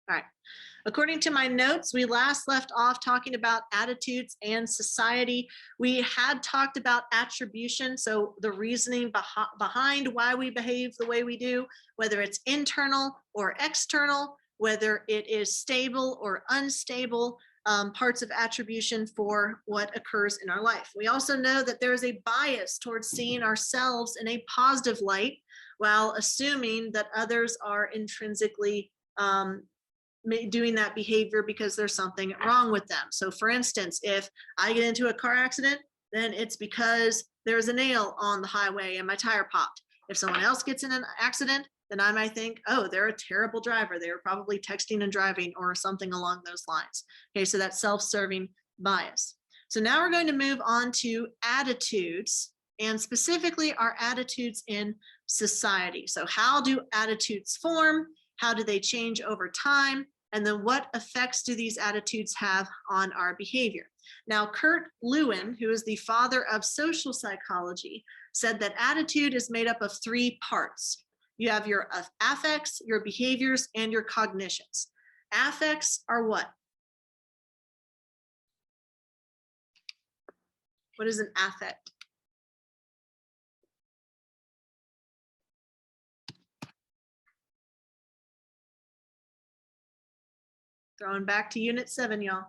All right. According to my notes, we last left off talking about attitudes and society. We had talked about attribution, so the reasoning behind why we behave the way we do, whether it's internal or external, whether it is stable or unstable, parts of attribution for what occurs in our life. We also know that there is a bias towards seeing ourselves in a positive light while assuming that others are intrinsically doing that behavior because there's something wrong with them. So for instance, if I get into a car accident, then it's because there's a nail on the highway and my tire popped. If someone else gets in an accident, then I might think, oh, they're a terrible driver. They were probably texting and driving or something along those lines. Okay, so that's self-serving bias. So now we're going to move on to attitudes, and specifically our attitudes in society. So how do attitudes form? How do they change over time? And then what effects do these attitudes have on our behavior? Now, Kurt Lewin, who is the father of social psychology, said that attitude is made up of 3 parts. You have your affects, your behaviors, and your cognitions. Affects are what? What is an affect? Throwing back to Unit 7, y'all,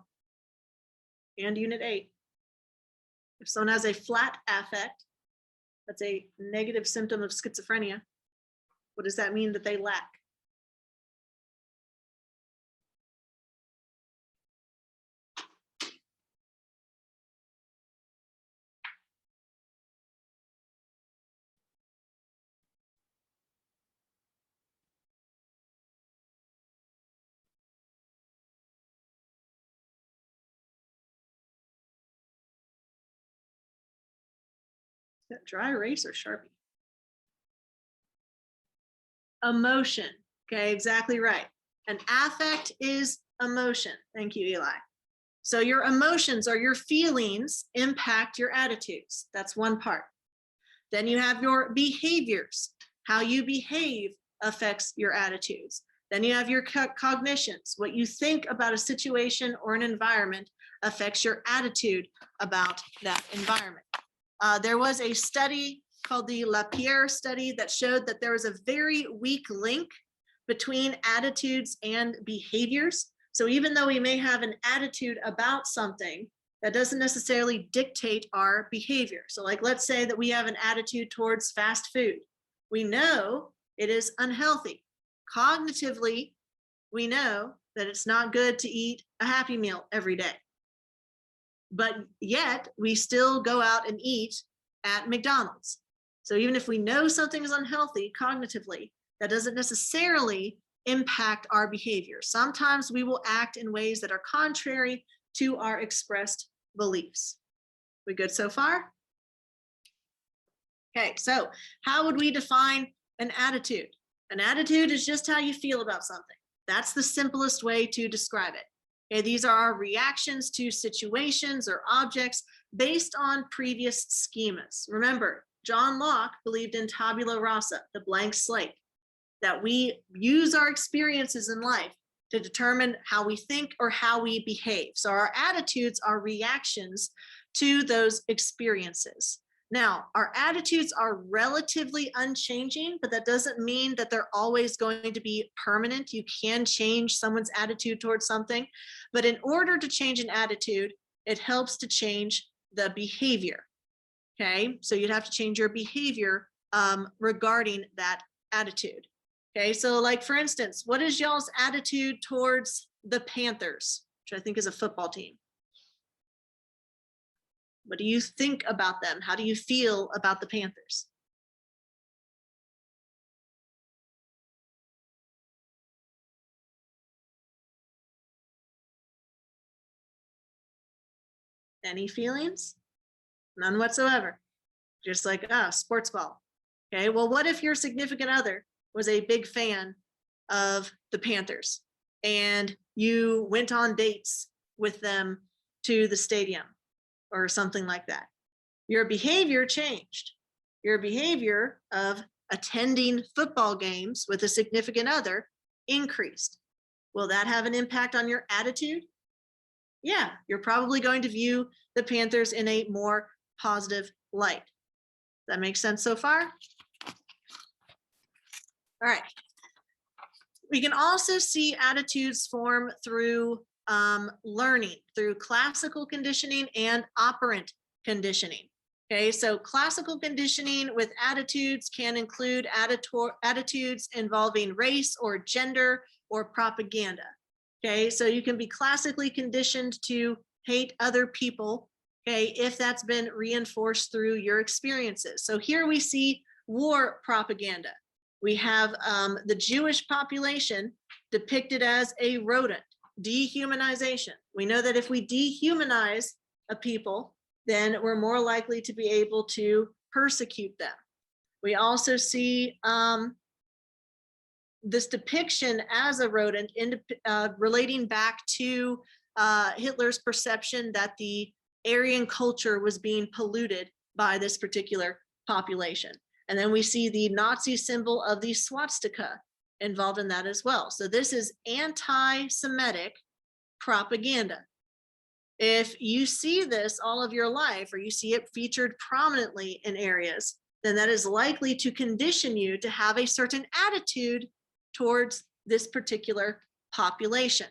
and Unit 8. If someone has a flat affect, that's a negative symptom of schizophrenia. What does that mean that they lack? Is that dry erase or Sharpie? Emotion. Okay, exactly right. An affect is emotion. Thank you, Eli. So your emotions or your feelings impact your attitudes. That's one part. Then you have your behaviors. How you behave affects your attitudes. Then you have your cognitions. What you think about a situation or an environment affects your attitude about that environment. There was a study called the LaPierre study that showed that there was a very weak link between attitudes and behaviors. So even though we may have an attitude about something, that doesn't necessarily dictate our behavior. So like, let's say that we have an attitude towards fast food. We know it is unhealthy. Cognitively, we know that it's not good to eat a Happy Meal every day. But yet we still go out and eat at McDonald's. So even if we know something is unhealthy cognitively, that doesn't necessarily impact our behavior. Sometimes we will act in ways that are contrary to our expressed beliefs. We good so far? Okay, so how would we define an attitude? An attitude is just how you feel about something. That's the simplest way to describe it. Okay, these are our reactions to situations or objects based on previous schemas. Remember, John Locke believed in tabula rasa, the blank slate, that we use our experiences in life to determine how we think or how we behave. So our attitudes are reactions to those experiences. Now, our attitudes are relatively unchanging, but that doesn't mean that they're always going to be permanent. You can change someone's attitude towards something, but in order to change an attitude, it helps to change the behavior. Okay, so you'd have to change your behavior regarding that attitude. Okay, so like for instance, what is y'all's attitude towards the Panthers, which I think is a football team? What do you think about them? How do you feel about the Panthers? Any feelings? None whatsoever. Just like, sports ball. Okay, well, what if your significant other was a big fan of the Panthers and you went on dates with them to the stadium or something like that? Your behavior changed. Your behavior of attending football games with a significant other increased. Will that have an impact on your attitude? Yeah, you're probably going to view the Panthers in a more positive light. That makes sense so far? All right. We can also see attitudes form through learning, through classical conditioning and operant conditioning. Okay, so classical conditioning with attitudes can include attitudes involving race or gender or propaganda. Okay, so you can be classically conditioned to hate other people, okay, if that's been reinforced through your experiences. So here we see war propaganda. We have the Jewish population depicted as a rodent, dehumanization. We know that if we dehumanize a people, then we're more likely to be able to persecute them. We also see this depiction as a rodent relating back to Hitler's perception that the Aryan culture was being polluted by this particular population. And then we see the Nazi symbol of the swastika involved in that as well. So this is anti-Semitic propaganda. If you see this all of your life, or you see it featured prominently in areas, then that is likely to condition you to have a certain attitude towards this particular population.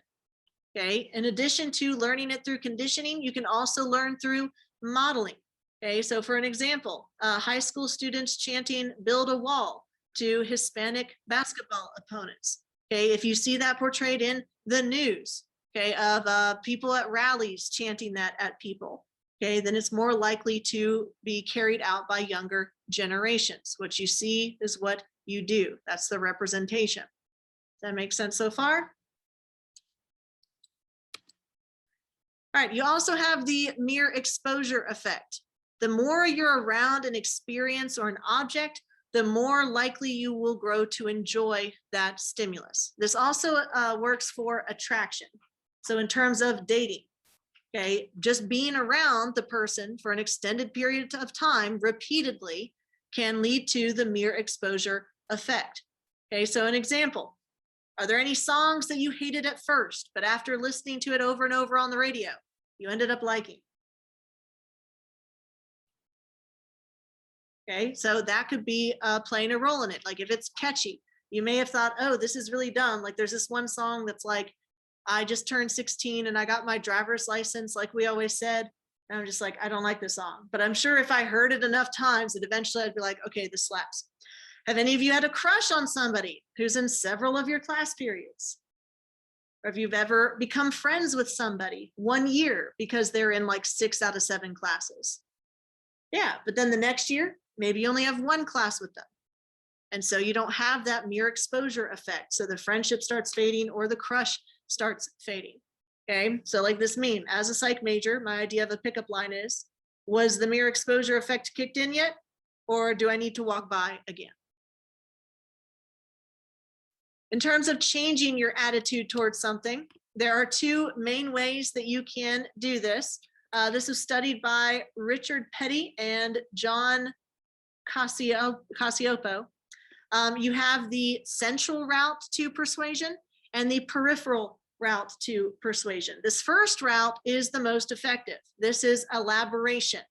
Okay, in addition to learning it through conditioning, you can also learn through modeling. Okay, so for an example, high school students chanting "Build a Wall" to Hispanic basketball opponents. Okay, if you see that portrayed in the news, okay, of people at rallies chanting that at people, okay, then it's more likely to be carried out by younger generations. What you see is what you do. That's the representation. Does that make sense so far? All right, you also have the mere exposure effect. The more you're around an experience or an object, the more likely you will grow to enjoy that stimulus. This also works for attraction. So in terms of dating, okay, just being around the person for an extended period of time repeatedly can lead to the mere exposure effect. Okay, so an example, are there any songs that you hated at first, but after listening to it over and over on the radio, you ended up liking? Okay, so that could be playing a role in it. Like if it's catchy, you may have thought, oh, this is really dumb. Like there's this one song that's like, I just turned 16 and I got my driver's license, like we always said. And I'm just like, I don't like this song. But I'm sure if I heard it enough times, that eventually I'd be like, okay, this slaps. Have any of you had a crush on somebody who's in several of your class periods? Or have you ever become friends with somebody 1 year because they're in like 6 out of 7 classes? Yeah, but then the next year, maybe you only have 1 class with them. And so you don't have that mere exposure effect. So the friendship starts fading or the crush starts fading. Okay, so like this meme, as a psych major, my idea of a pickup line is, was the mere exposure effect kicked in yet? Or do I need to walk by again? In terms of changing your attitude towards something, there are 2 main ways that you can do this. This was studied by Richard Petty and John Cacioppo. You have the central route to persuasion and the peripheral route to persuasion. This first route is the most effective. This is elaboration.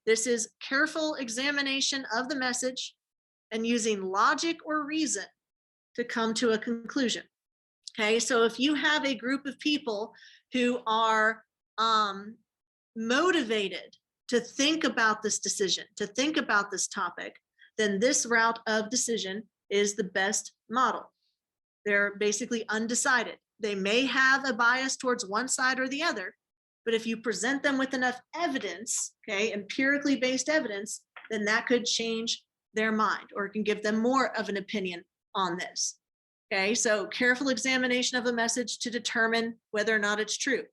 This is careful examination of the message and using logic or reason to come to a conclusion. Okay, so if you have a group of people who are motivated to think about this decision, to think about this topic, then this route of decision is the best model. They're basically undecided. They may have a bias towards one side or the other, but if you present them with enough evidence, okay, empirically based evidence, then that could change their mind or can give them more of an opinion on this. Okay, so careful examination of a message to determine whether or not it's true.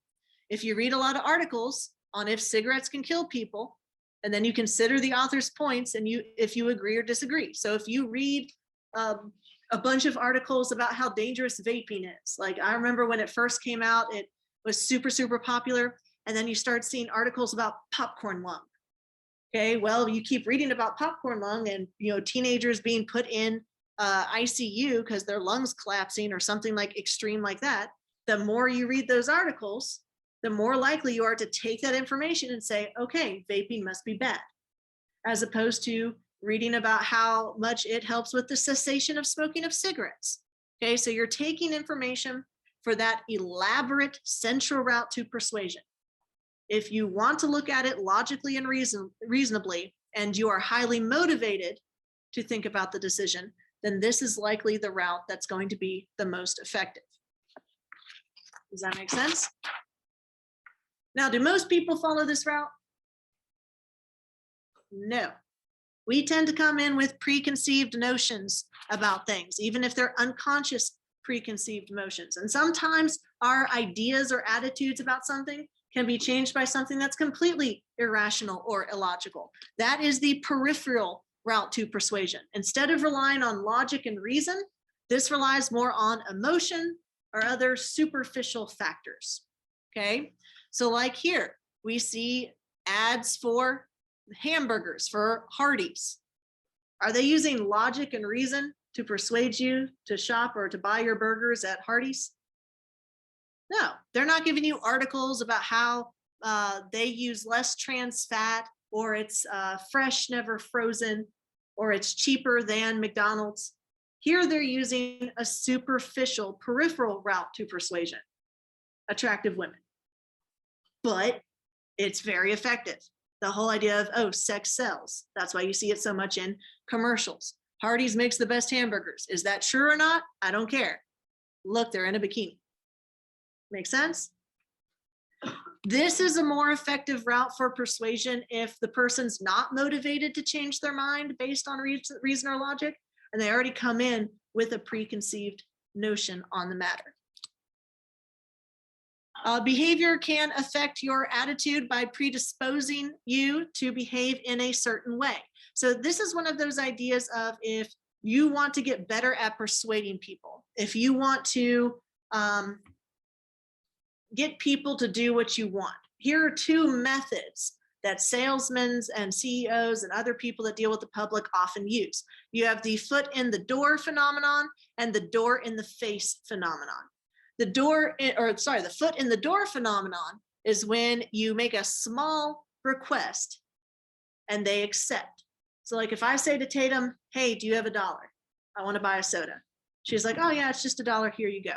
If you read a lot of articles on if cigarettes can kill people, and then you consider the author's points and if you agree or disagree. So if you read a bunch of articles about how dangerous vaping is, like I remember when it first came out, it was super, super popular. And then you start seeing articles about popcorn lung. Okay, well, you keep reading about popcorn lung and teenagers being put in ICU because their lungs collapsing or something like extreme like that. the more you read those articles, the more likely you are to take that information and say, okay, vaping must be bad, as opposed to reading about how much it helps with the cessation of smoking of cigarettes. Okay, so you're taking information for that elaborate central route to persuasion. If you want to look at it logically and reasonably, and you are highly motivated to think about the decision, then this is likely the route that's going to be the most effective. Does that make sense? Now, do most people follow this route? No. We tend to come in with preconceived notions about things, even if they're unconscious preconceived notions. And sometimes our ideas or attitudes about something can be changed by something that's completely irrational or illogical. That is the peripheral route to persuasion. Instead of relying on logic and reason, this relies more on emotion or other superficial factors. Okay, so like here, we see ads for hamburgers, for Hardee's. Are they using logic and reason to persuade you to shop or to buy your burgers at Hardee's? No, they're not giving you articles about how they use less trans fat, or it's fresh, never frozen, or it's cheaper than McDonald's. Here they're using a superficial, peripheral route to persuasion, attractive women. But it's very effective. The whole idea of, oh, sex sells. That's why you see it so much in commercials. Hardee's makes the best hamburgers. Is that true or not? I don't care. Look, they're in a bikini. Make sense? This is a more effective route for persuasion if the person's not motivated to change their mind based on reason or logic, and they already come in with a preconceived notion on the matter. Behavior can affect your attitude by predisposing you to behave in a certain way. So this is one of those ideas of, if you want to get better at persuading people, if you want to get people to do what you want, here are two methods that salesmen and CEOs and other people that deal with the public often use. You have the foot in the door phenomenon and the door in the face phenomenon. The foot in the door phenomenon is when you make a small request and they accept. So like if I say to Tatum, hey, do you have $1? I want to buy a soda. She's like, oh yeah, it's just $1, here you go.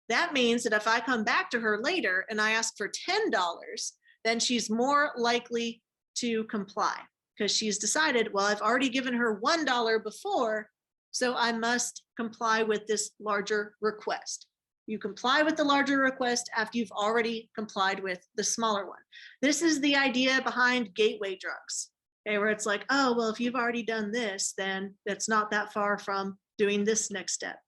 That means that if I come back to her later and I ask for $10, then she's more likely to comply, because she's decided, well, I've already given her $1 before, so I must comply with this larger request. You comply with the larger request after you've already complied with the smaller one. This is the idea behind gateway drugs, okay, where it's like, oh, well, if you've already done this, then that's not that far from doing this next step.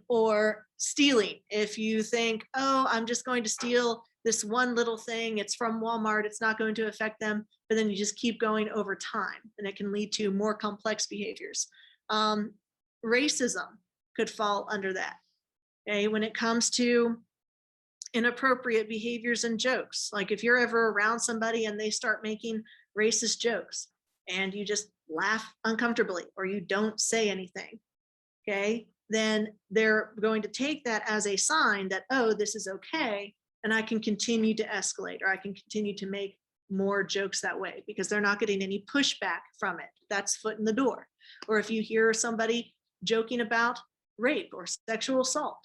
Or stealing. If you think, oh, I'm just going to steal this one little thing, it's from Walmart, it's not going to affect them, but then you just keep going over time, and it can lead to more complex behaviors. Racism could fall under that. Okay, when it comes to inappropriate behaviors and jokes, like if you're ever around somebody and they start making racist jokes and you just laugh uncomfortably or you don't say anything, okay, then they're going to take that as a sign that, oh, this is okay, and I can continue to escalate, or I can continue to make more jokes that way, because they're not getting any pushback from it. That's foot in the door. Or if you hear somebody joking about rape or sexual assault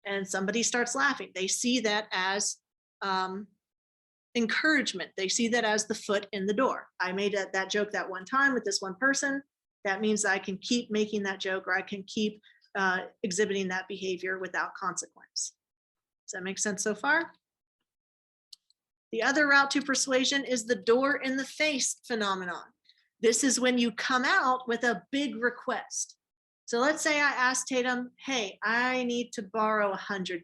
and somebody starts laughing, they see that as encouragement. They see that as the foot in the door. I made that joke that one time with this one person. That means I can keep making that joke, or I can keep exhibiting that behavior without consequence. Does that make sense so far? The other route to persuasion is the door in the face phenomenon. This is when you come out with a big request. So let's say I asked Tatum, hey, I need to borrow $100.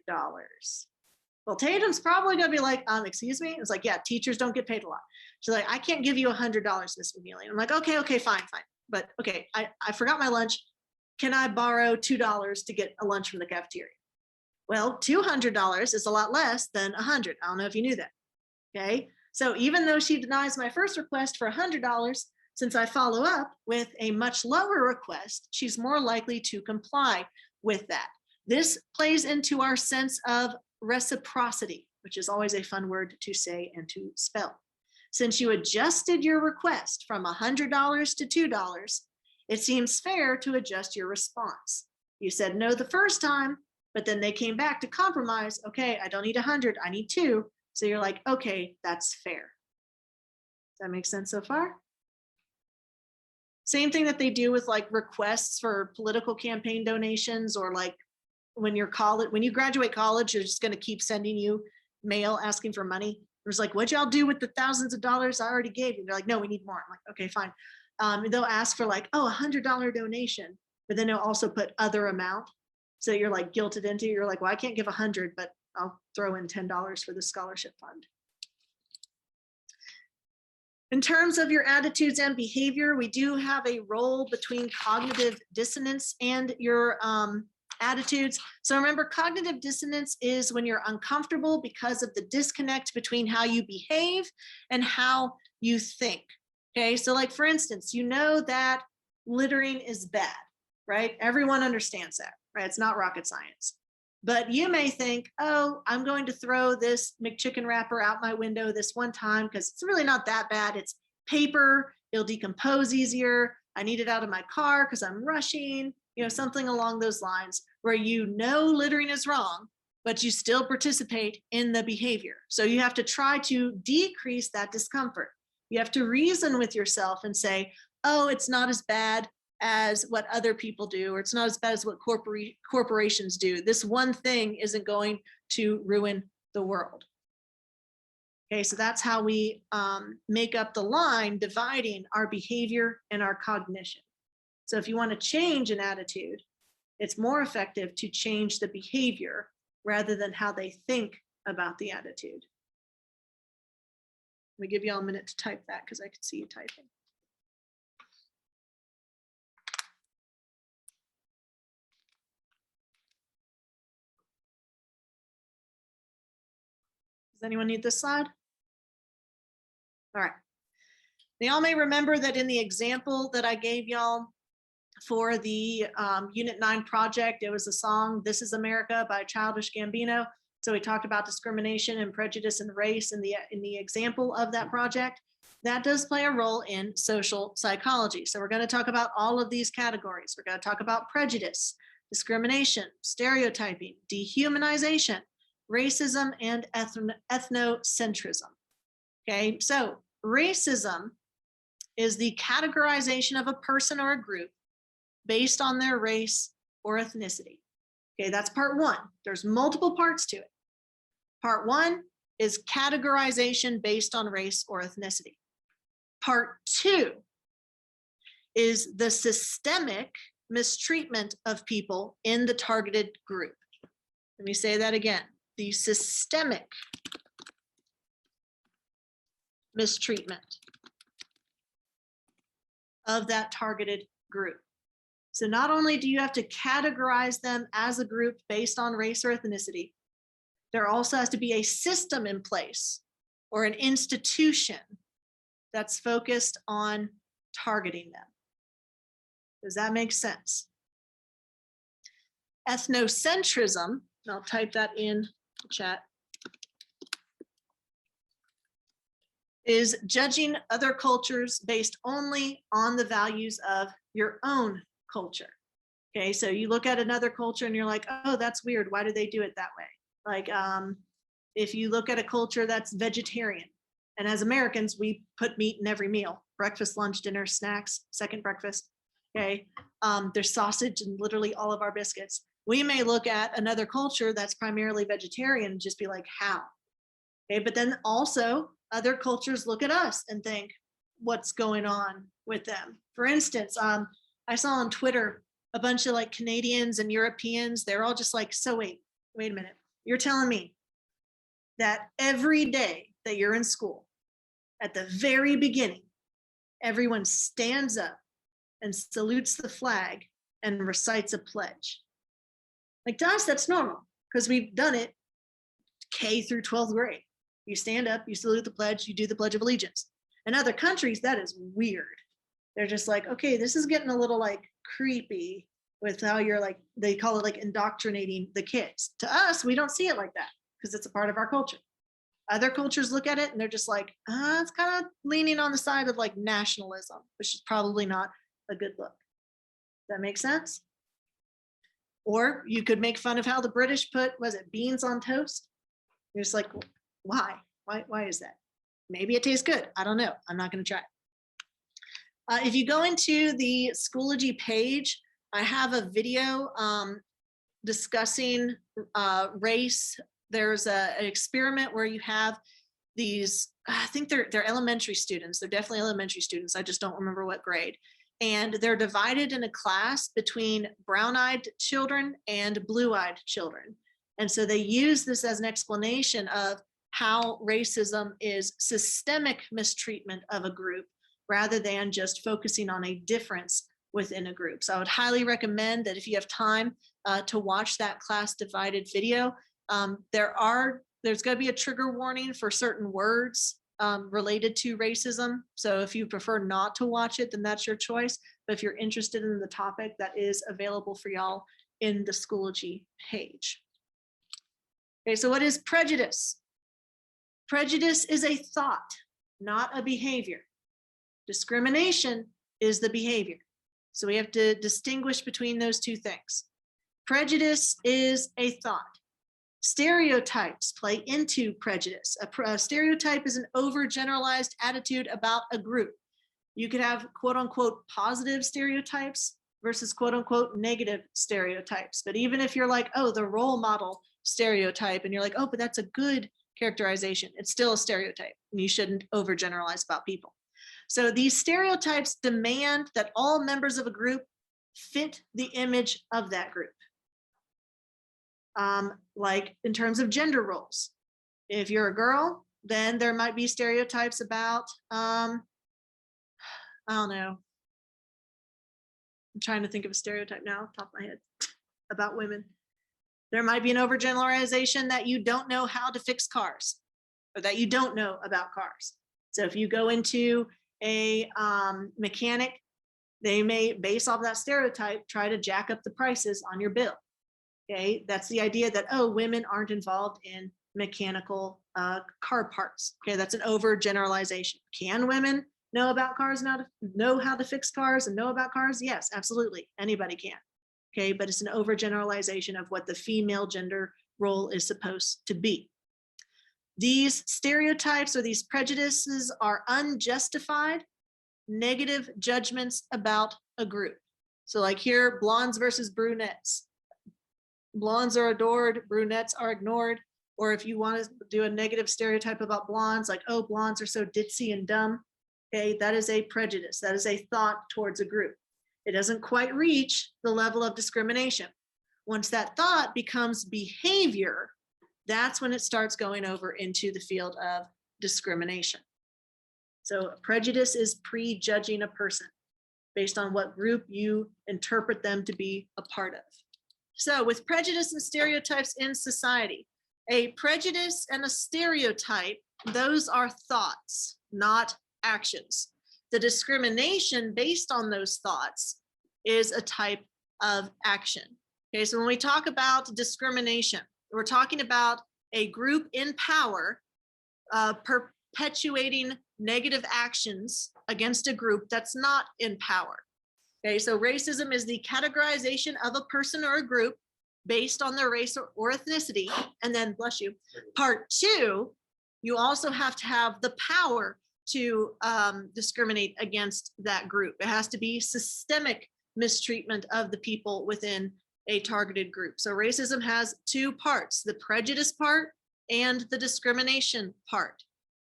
Well, Tatum's probably gonna be like, excuse me? It's like, yeah, teachers don't get paid a lot. She's like, I can't give you $100, Miss McNeely. I'm like, okay, fine. But okay, I forgot my lunch. Can I borrow $2 to get a lunch from the cafeteria? Well, $200 is a lot less than $100. I don't know if you knew that. Okay, so even though she denies my first request for $100, since I follow up with a much lower request, she's more likely to comply with that. This plays into our sense of reciprocity, which is always a fun word to say and to spell. Since you adjusted your request from $100 to $2, it seems fair to adjust your response. You said no the first time, but then they came back to compromise. Okay, I don't need 100, I need 2. So you're like, okay, that's fair. Does that make sense so far? Same thing that they do with like requests for political campaign donations, or like when you graduate college, they're just going to keep sending you mail asking for money. There's like, what'd y'all do with the thousands of dollars I already gave you? They're like, no, we need more. I'm like, okay, fine. They'll ask for like, oh, $100 donation, but then they'll also put other amount. So you're like guilted into, you're like, well, I can't give 100, but I'll throw in $10 for the scholarship fund. In terms of your attitudes and behavior, we do have a role between cognitive dissonance and your attitudes. So remember, cognitive dissonance is when you're uncomfortable because of the disconnect between how you behave and how you think. Okay, so like for instance, you know that littering is bad, right? Everyone understands that, right? It's not rocket science. But you may think, oh, I'm going to throw this McChicken wrapper out my window this one time because it's really not that bad. It's paper, it'll decompose easier. I need it out of my car because I'm rushing, something along those lines, where you know littering is wrong, but you still participate in the behavior. So you have to try to decrease that discomfort. You have to reason with yourself and say, oh, it's not as bad as what other people do, or it's not as bad as what corporations do. This one thing isn't going to ruin the world. Okay, so that's how we make up the line dividing our behavior and our cognition. So if you want to change an attitude, it's more effective to change the behavior rather than how they think about the attitude. Let me give you all a minute to type that because I can see you typing. Does anyone need this slide? All right. Now, y'all may remember that in the example that I gave y'all for the Unit 9 project, it was a song, This Is America by Childish Gambino. So we talked about discrimination and prejudice and race in the example of that project. That does play a role in social psychology. So we're going to talk about all of these categories. We're going to talk about prejudice, discrimination, stereotyping, dehumanization, racism, and ethnocentrism. Okay, so racism is the categorization of a person or a group based on their race or ethnicity. Okay, that's part one. There's multiple parts to it. Part one is categorization based on race or ethnicity. Part two is the systemic mistreatment of people in the targeted group. Let me say that again. The systemic mistreatment of that targeted group. So not only do you have to categorize them as a group based on race or ethnicity, there also has to be a system in place or an institution that's focused on targeting them. Does that make sense? Ethnocentrism, and I'll type that in the chat, is judging other cultures based only on the values of your own culture. Okay, so you look at another culture and you're like, oh, that's weird. Why do they do it that way? Like, if you look at a culture that's vegetarian, and as Americans, we put meat in every meal, breakfast, lunch, dinner, snacks, second breakfast. Okay, there's sausage in literally all of our biscuits. We may look at another culture that's primarily vegetarian and just be like, how? Okay, but then also other cultures look at us and think, what's going on with them? For instance, I saw on Twitter a bunch of like Canadians and Europeans. They're all just like, so wait a minute. You're telling me that every day that you're in school, at the very beginning, everyone stands up and salutes the flag and recites a pledge. Like to us, that's normal because we've done it K through 12th grade. You stand up, you salute the pledge, you do the Pledge of Allegiance. In other countries, that is weird. They're just like, okay, this is getting a little like creepy. with how you're like, they call it like indoctrinating the kids. To us, we don't see it like that because it's a part of our culture. Other cultures look at it and they're just like, it's kind of leaning on the side of like nationalism, which is probably not a good look. Does that make sense? Or you could make fun of how the British put, was it beans on toast? You're just like, why? Why is that? Maybe it tastes good. I don't know. I'm not going to try it. If you go into the Schoology page, I have a video discussing race. There's an experiment where you have these, I think they're elementary students. They're definitely elementary students. I just don't remember what grade. And they're divided in a class between brown-eyed children and blue-eyed children. And so they use this as an explanation of how racism is systemic mistreatment of a group rather than just focusing on a difference within a group. So I would highly recommend that if you have time to watch that class divided video. There's going to be a trigger warning for certain words related to racism. So if you prefer not to watch it, then that's your choice. But if you're interested in the topic, that is available for y'all in the Schoology page. Okay, so what is prejudice? Prejudice is a thought, not a behavior. Discrimination is the behavior. So we have to distinguish between those two things. Prejudice is a thought. Stereotypes play into prejudice. A stereotype is an overgeneralized attitude about a group. You could have quote unquote positive stereotypes versus quote unquote negative stereotypes. But even if you're like, oh, the role model stereotype, and you're like, oh, but that's a good characterization, it's still a stereotype, and you shouldn't overgeneralize about people. So these stereotypes demand that all members of a group fit the image of that group. Like in terms of gender roles. If you're a girl, then there might be stereotypes about, I don't know. I'm trying to think of a stereotype now, top of my head, about women. There might be an overgeneralization that you don't know how to fix cars, or that you don't know about cars. So if you go into a mechanic, they may, based off that stereotype, try to jack up the prices on your bill. Okay, that's the idea that, oh, women aren't involved in mechanical car parts. Okay, that's an overgeneralization. Can women know about cars, know how to fix cars and know about cars? Yes, absolutely. Anybody can. Okay, but it's an overgeneralization of what the female gender role is supposed to be. These stereotypes or these prejudices are unjustified negative judgments about a group. So like here, blondes versus brunettes. Blondes are adored, brunettes are ignored. Or if you want to do a negative stereotype about blondes, like, oh, blondes are so ditzy and dumb. Okay, that is a prejudice. That is a thought towards a group. It doesn't quite reach the level of discrimination. Once that thought becomes behavior, that's when it starts going over into the field of discrimination. So prejudice is prejudging a person based on what group you interpret them to be a part of. So with prejudice and stereotypes in society, a prejudice and a stereotype, those are thoughts, not actions. The discrimination based on those thoughts is a type of action. Okay, so when we talk about discrimination, we're talking about a group in power perpetuating negative actions against a group that's not in power. Okay, so racism is the categorization of a person or a group based on their race or ethnicity. And then, bless you, part two, you also have to have the power to discriminate against that group. It has to be systemic mistreatment of the people within a targeted group. So racism has two parts, the prejudice part and the discrimination part.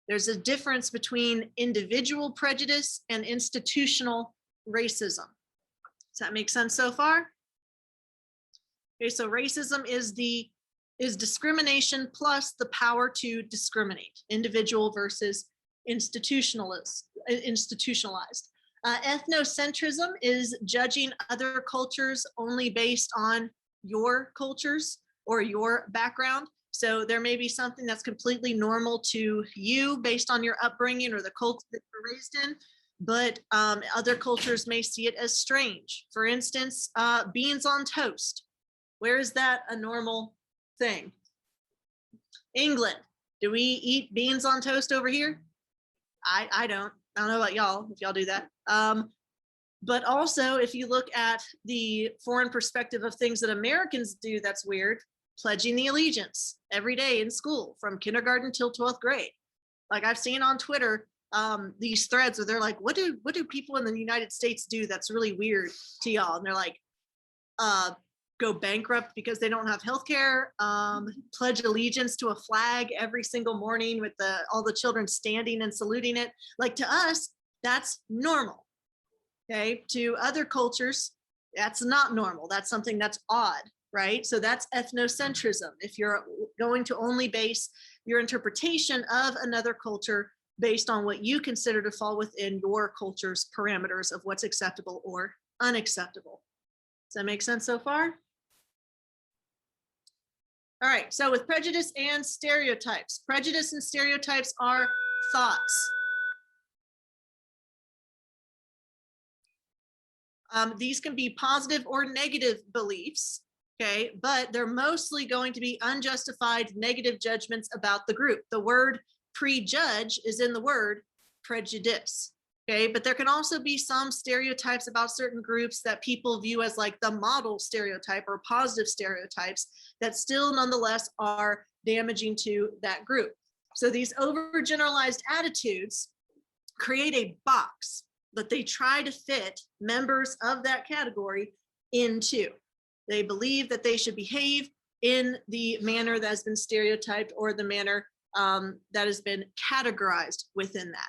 There's a difference between individual prejudice and institutional racism. Does that make sense so far? Okay, so racism is discrimination plus the power to discriminate, individual versus institutionalized. Ethnocentrism is judging other cultures only based on your cultures or your background. So there may be something that's completely normal to you based on your upbringing or the culture that you're raised in, but other cultures may see it as strange. For instance, beans on toast. Where is that a normal thing? England. Do we eat beans on toast over here? I don't. I don't know about y'all, if y'all do that. But also, if you look at the foreign perspective of things that Americans do, that's weird. Pledging the allegiance every day in school from kindergarten till 12th grade. Like I've seen on Twitter, these threads where they're like, what do people in the United States do that's really weird to y'all? And they're like, go bankrupt because they don't have healthcare, pledge allegiance to a flag every single morning with all the children standing and saluting it. Like to us, that's normal. Okay, to other cultures, that's not normal. That's something that's odd, right? So that's ethnocentrism. If you're going to only base your interpretation of another culture based on what you consider to fall within your culture's parameters of what's acceptable or unacceptable. Does that make sense so far? All right, so with prejudice and stereotypes. Prejudice and stereotypes are thoughts. These can be positive or negative beliefs, okay? But they're mostly going to be unjustified negative judgments about the group. The word prejudge is in the word prejudice, okay? But there can also be some stereotypes about certain groups that people view as like the model stereotype or positive stereotypes that still nonetheless are damaging to that group. So these overgeneralized attitudes create a box that they try to fit members of that category into. They believe that they should behave in the manner that has been stereotyped or the manner that has been categorized within that.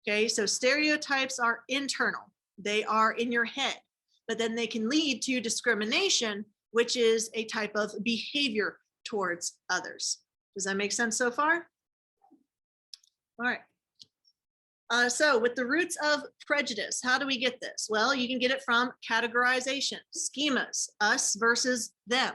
Okay, so stereotypes are internal. They are in your head, but then they can lead to discrimination, which is a type of behavior towards others. Does that make sense so far? All right. So with the roots of prejudice, how do we get this? Well, you can get it from categorization, schemas, us versus them.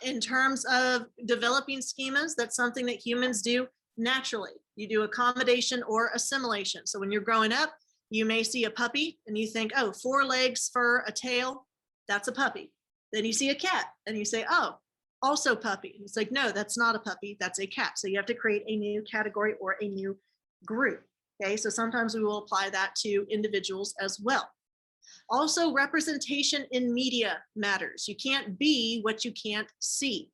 In terms of developing schemas, that's something that humans do naturally. You do accommodation or assimilation. So when you're growing up, you may see a puppy and you think, oh, 4 legs for a tail, that's a puppy. Then you see a cat and you say, oh, also puppy. And it's like, no, that's not a puppy, that's a cat. So you have to create a new category or a new group. Okay, so sometimes we will apply that to individuals as well. Also, representation in media matters. You can't be what you can't see.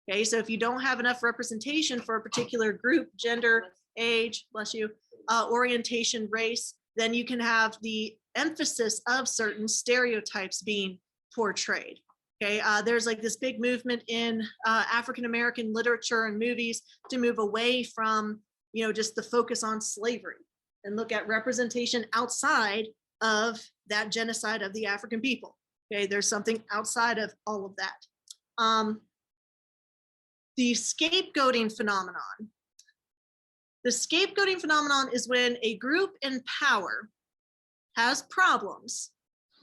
Okay, so if you don't have enough representation for a particular group, gender, age, bless you, orientation, race, then you can have the emphasis of certain stereotypes being portrayed. Okay, there's like this big movement in African-American literature and movies to move away from, you know, just the focus on slavery and look at representation outside of that genocide of the African people. Okay, there's something outside of all of that. The scapegoating phenomenon. The scapegoating phenomenon is when a group in power has problems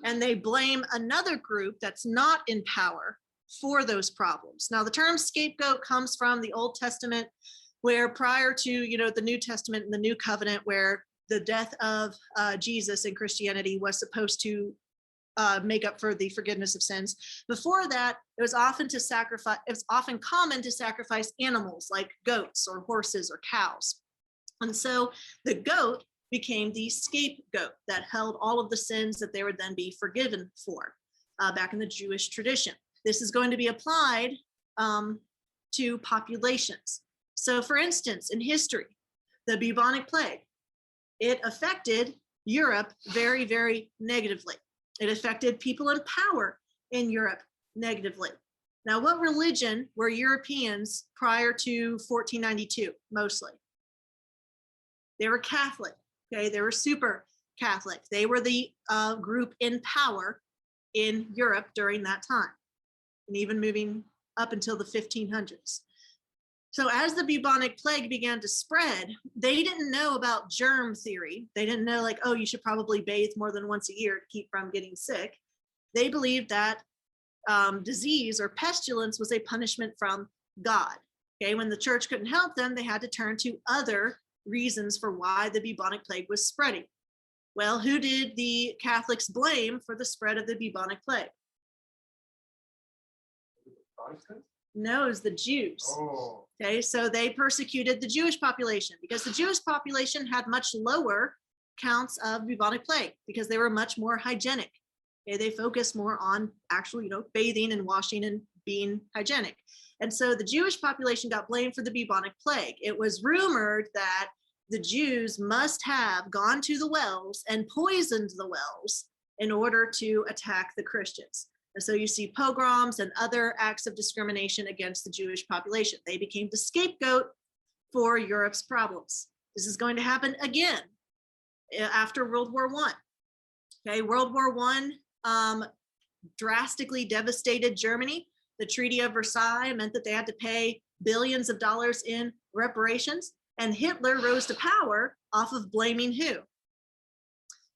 and they blame another group that's not in power for those problems. Now, the term scapegoat comes from the Old Testament, where prior to, you know, the New Testament and the New Covenant, where the death of Jesus in Christianity was supposed to make up for the forgiveness of sins. Before that, it was often common to sacrifice animals like goats or horses or cows. And so the goat became the scapegoat that held all of the sins that they would then be forgiven for back in the Jewish tradition. This is going to be applied to populations. So for instance, in history, the bubonic plague, it affected Europe very, very negatively. It affected people in power in Europe negatively. Now, what religion were Europeans prior to 1492, mostly? They were Catholic, okay? They were super Catholic. They were the group in power in Europe during that time, and even moving up until the 1500s. So as the bubonic plague began to spread, they didn't know about germ theory. They didn't know like, oh, you should probably bathe more than once a year to keep from getting sick. They believed that disease or pestilence was a punishment from God. Okay, when the church couldn't help them, they had to turn to other reasons for why the bubonic plague was spreading. Well, who did the Catholics blame for the spread of the bubonic plague? No, it was the Jews. Oh. Okay, so they persecuted the Jewish population because the Jewish population had much lower counts of bubonic plague because they were much more hygienic. Okay, they focused more on actual, bathing and washing and being hygienic. And so the Jewish population got blamed for the bubonic plague. It was rumored that the Jews must have gone to the wells and poisoned the wells in order to attack the Christians. And so you see pogroms and other acts of discrimination against the Jewish population. They became the scapegoat for Europe's problems. This is going to happen again after World War I. Okay, World War I drastically devastated Germany. The Treaty of Versailles meant that they had to pay billions of dollars in reparations, and Hitler rose to power off of blaming who?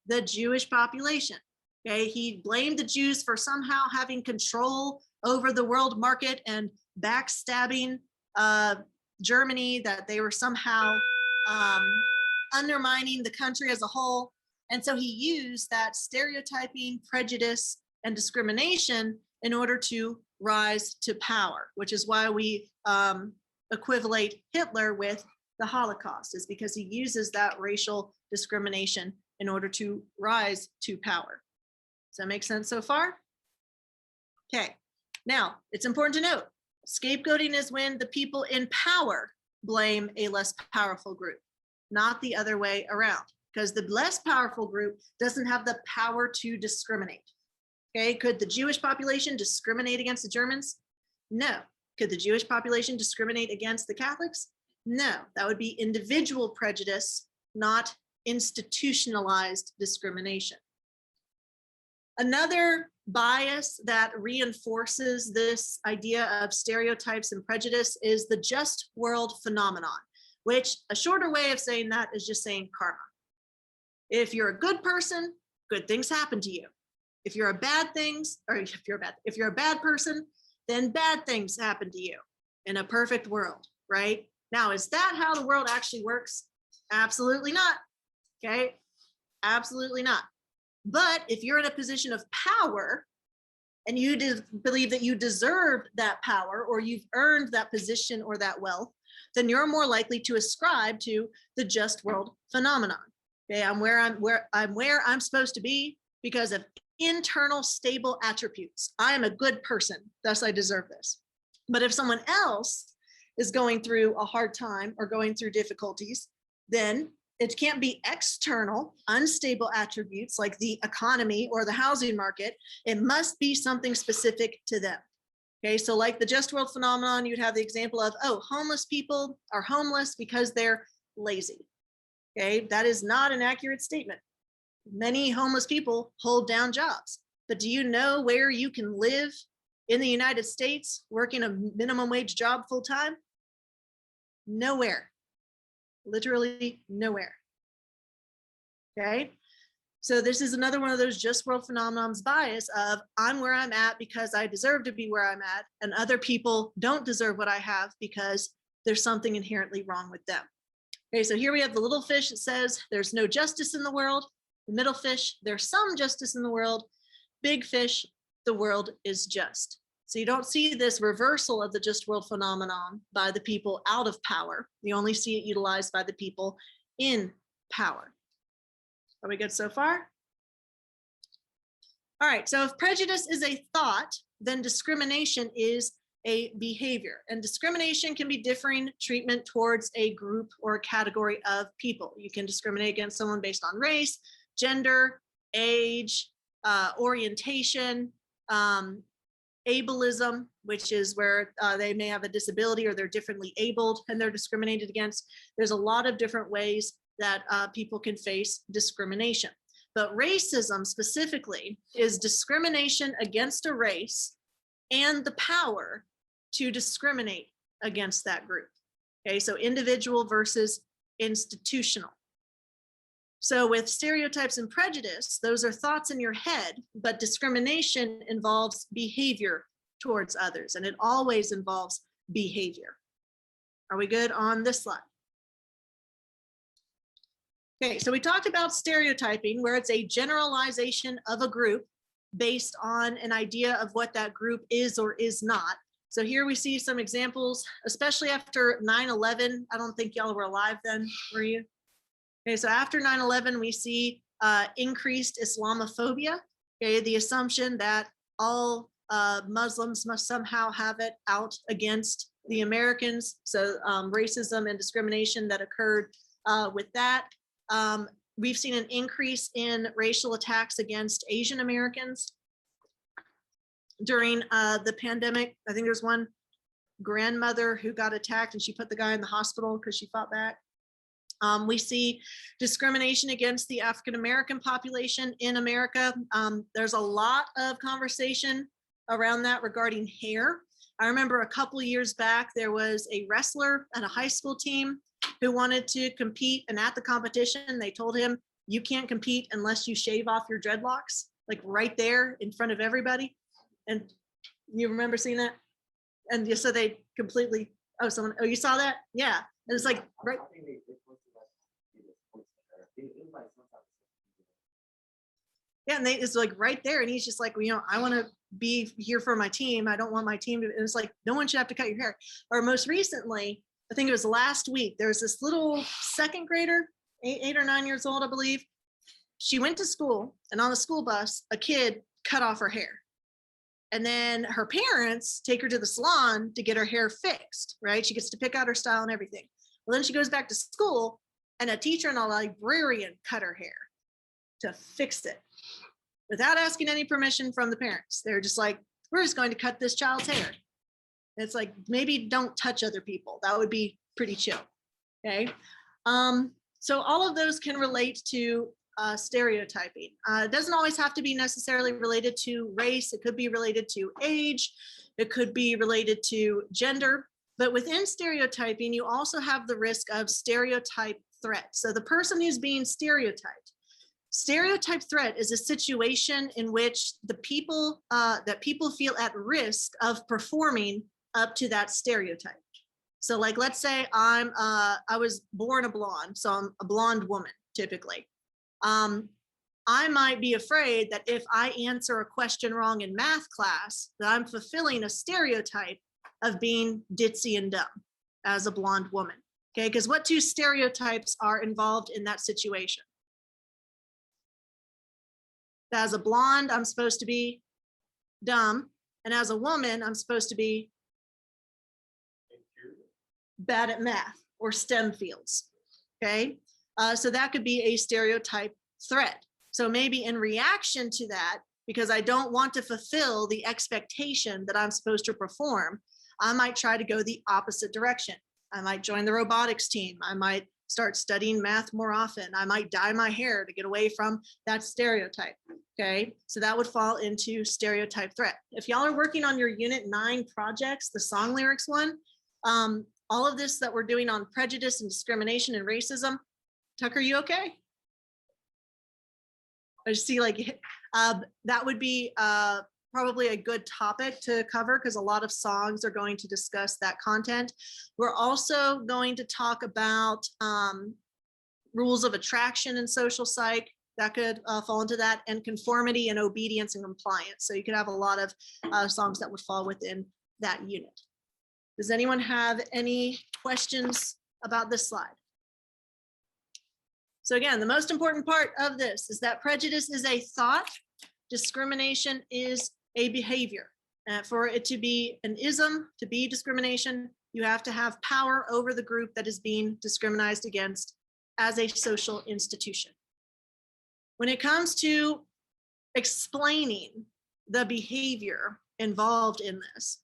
The Jewish population. Okay, he blamed the Jews for somehow having control over the world market and backstabbing Germany, that they were somehow undermining the country as a whole. And so he used that stereotyping, prejudice, and discrimination in order to rise to power, which is why we equivalate Hitler with the Holocaust, is because he uses that racial discrimination in order to rise to power. Does that make sense so far? Okay, now it's important to note, scapegoating is when the people in power blame a less powerful group, not the other way around, because the less powerful group doesn't have the power to discriminate. Okay, could the Jewish population discriminate against the Germans? No. Could the Jewish population discriminate against the Catholics? No, that would be individual prejudice, not institutionalized discrimination. Another bias that reinforces this idea of stereotypes and prejudice is the just world phenomenon, which a shorter way of saying that is just saying karma. If you're a good person, good things happen to you. If you're a bad person, then bad things happen to you in a perfect world, right? Now, is that how the world actually works? Absolutely not. Okay, absolutely not. But if you're in a position of power and you believe that you deserve that power, or you've earned that position or that wealth, then you're more likely to ascribe to the just world phenomenon. Okay, I'm where I'm supposed to be because of internal stable attributes. I am a good person, thus I deserve this. But if someone else is going through a hard time or going through difficulties, then it can't be external, unstable attributes like the economy or the housing market. It must be something specific to them. Okay, so like the just world phenomenon, you'd have the example of, oh, homeless people are homeless because they're lazy. Okay, that is not an accurate statement. Many homeless people hold down jobs, but do you know where you can live in the United States working a minimum wage job full time? Nowhere. Literally nowhere. Okay, so this is another one of those just world phenomenons bias of I'm where I'm at because I deserve to be where I'm at, and other people don't deserve what I have because there's something inherently wrong with them. Okay, so here we have the little fish. It says there's no justice in the world. The middle fish, there's some justice in the world. Big fish, the world is just. So you don't see this reversal of the just world phenomenon by the people out of power. You only see it utilized by the people in power. Are we good so far? All right, so if prejudice is a thought, then discrimination is a behavior. And discrimination can be differing treatment towards a group or a category of people. You can discriminate against someone based on race, gender, age, orientation, ableism, which is where they may have a disability or they're differently abled and they're discriminated against. There's a lot of different ways that people can face discrimination. But racism specifically is discrimination against a race and the power to discriminate against that group. Okay, so individual versus institutional. So with stereotypes and prejudice, those are thoughts in your head, but discrimination involves behavior towards others, and it always involves behavior. Are we good on this slide? Okay, so we talked about stereotyping, where it's a generalization of a group based on an idea of what that group is or is not. So here we see some examples, especially after 9/11. I don't think y'all were alive then, were you? Okay, so after 9/11, we see increased Islamophobia. Okay, the assumption that all Muslims must somehow have it out against the Americans. So racism and discrimination that occurred with that. We've seen an increase in racial attacks against Asian Americans during the pandemic. I think there's one grandmother who got attacked and she put the guy in the hospital because she fought back. We see discrimination against the African American population in America. There's a lot of conversation around that regarding hair. I remember a couple of years back, there was a wrestler at a high school team who wanted to compete, and at the competition, they told him, you can't compete unless you shave off your dreadlocks, like right there in front of everybody. And you remember seeing that? And so they completely, oh, you saw that? Yeah. It was like, right. Yeah, and it's like right there, and he's just like, well, I want to be here for my team. I don't want my team to. And it's like, no one should have to cut your hair. Or most recently, I think it was last week, there was this little second grader, 8 or 9 years old, I believe. She went to school, and on the school bus, a kid cut off her hair. And then her parents take her to the salon to get her hair fixed, right? She gets to pick out her style and everything. Well, then she goes back to school, and a teacher and a librarian cut her hair to fix it without asking any permission from the parents. They're just like, we're just going to cut this child's hair. And it's like, maybe don't touch other people. That would be pretty chill. Okay. So all of those can relate to stereotyping. It doesn't always have to be necessarily related to race. It could be related to age. It could be related to gender. But within stereotyping, you also have the risk of stereotype threat. So the person who's being stereotyped, stereotype threat is a situation in which the people that people feel at risk of performing up to that stereotype. So like, let's say I was born a blonde, so I'm a blonde woman typically. I might be afraid that if I answer a question wrong in math class, that I'm fulfilling a stereotype of being ditzy and dumb as a blonde woman. Okay, because what two stereotypes are involved in that situation? As a blonde, I'm supposed to be dumb. And as a woman, I'm supposed to be bad at math or STEM fields. Okay, so that could be a stereotype threat. So maybe in reaction to that, because I don't want to fulfill the expectation that I'm supposed to perform, I might try to go the opposite direction. I might join the robotics team. I might start studying math more often. I might dye my hair to get away from that stereotype. Okay, so that would fall into stereotype threat. If y'all are working on your Unit 9 projects, the song lyrics one, all of this that we're doing on prejudice and discrimination and racism, Tucker, you okay? I just see like that would be probably a good topic to cover because a lot of songs are going to discuss that content. We're also going to talk about rules of attraction in social psych. That could fall into that, and conformity and obedience and compliance. So you could have a lot of songs that would fall within that unit. Does anyone have any questions about this slide? So again, the most important part of this is that prejudice is a thought, discrimination is a behavior. For it to be an ism, to be discrimination, you have to have power over the group that is being discriminated against as a social institution. When it comes to explaining the behavior involved in this,